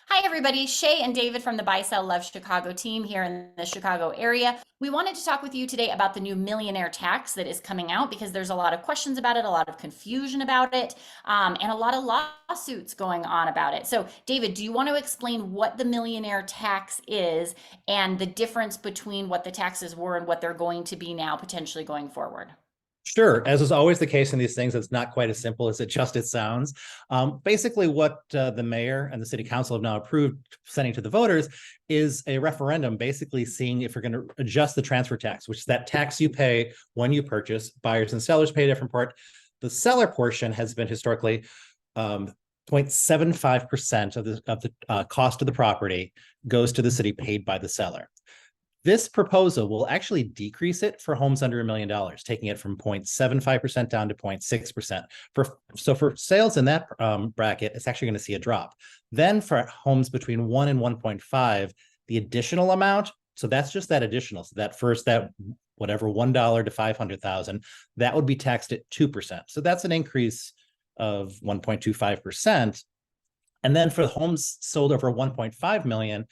Hi, everybody. Shay and David from the Buy Sell Love Chicago team here in the Chicago area. We wanted to talk with you today about the new Millionaire tax that is coming out because there's a lot of questions about it, a lot of confusion about it, and a lot of lawsuits going on about it. So, David, do you want to explain what the Millionaire tax is and the difference between what the taxes were and what they're going to be now, potentially going forward? Sure. As is always the case in these things, it's not quite as simple as it sounds. Basically, what the mayor and the city council have now approved sending to the voters is a referendum, basically seeing if you're going to adjust the transfer tax, which is that tax you pay when you purchase. Buyers and sellers pay a different part. The seller portion has been historically 0.75% of the cost of the property goes to the city paid by the seller. This proposal will actually decrease it for homes under $1 million, taking it from 0.75% down to 0.6%. For sales in that bracket, it's actually going to see a drop. Then for homes between 1 and 1.5, the additional amount, so that's just that additional. So that whatever $1 to 500,000, that would be taxed at 2%. So that's an increase of 1.25%. And then for homes sold over 1.5 million,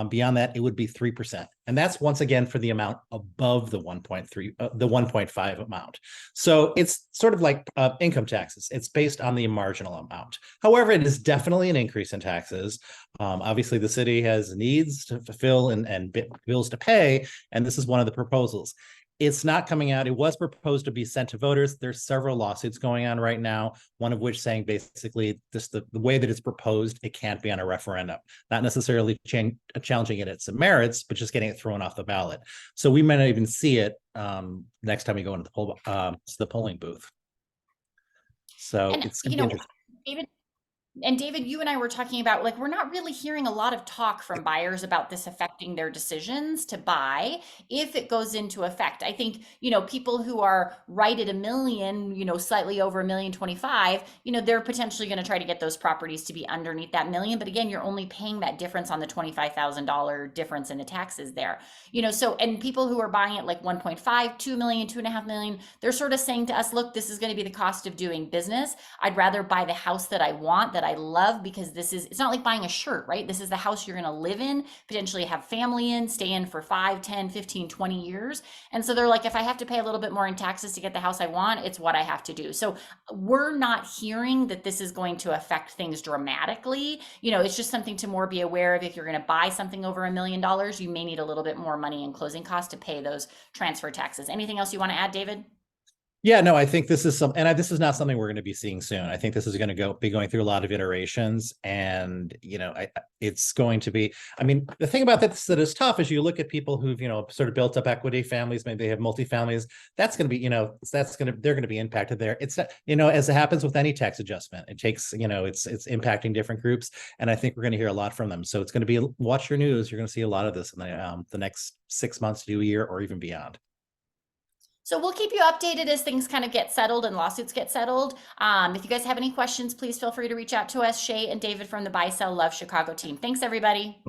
beyond that, it would be 3%. And that's once again for the amount above the 1.5 amount. So it's sort of like income taxes. It's based on the marginal amount. However, it is definitely an increase in taxes. Obviously, the city has needs to fulfill and bills to pay. And this is one of the proposals. It's not coming out. It was proposed to be sent to voters. There's several lawsuits going on right now, one of which saying basically this, the way that it's proposed, it can't be on a referendum, not necessarily challenging it at its merits, but just getting it thrown off the ballot. So we may not even see it next time we go into the polling booth. So And, it's going to be interesting. David, and David, you and I were talking about like we're not really hearing a lot of talk from buyers about this affecting their decisions to buy if it goes into effect. I think, people who are right at a million, slightly over 1,025,000, they're potentially going to try to get those properties to be underneath that million. But again, you're only paying that difference on the $25,000 difference in the taxes there. So and people who are buying it like 1.5, 2 million, 2.5 million, they're sort of saying to us, look, this is going to be the cost of doing business. I'd rather buy the house that I want, that I love, because it's not like buying a shirt, right? This is the house you're going to live in, potentially have family in, stay in for 5, 10, 15, 20 years. And so they're like, if I have to pay a little bit more in taxes to get the house I want, it's what I have to do. So we're not hearing that this is going to affect things dramatically. It's just something to more be aware of. If you're going to buy something over $1 million, you may need a little bit more money in closing costs to pay those transfer taxes. Anything else you want to add, David? Yeah, no, I think this is this is not something we're going to be seeing soon. I think this is going to be going through a lot of iterations, and it's going to be. I mean, the thing about this that is tough is you look at people who've sort of built up equity, families, maybe they have multi-families. That's going to be they're going to be impacted there. It's as it happens with any tax adjustment, it takes it's impacting different groups, and I think we're going to hear a lot from them. So it's going to be watch your news. You're going to see a lot of this in the next 6 months to a year or even beyond. So we'll keep you updated as things kind of get settled and lawsuits get settled. If you guys have any questions, please feel free to reach out to us, Shay and David from the Buy Sell Love Chicago team. Thanks, everybody.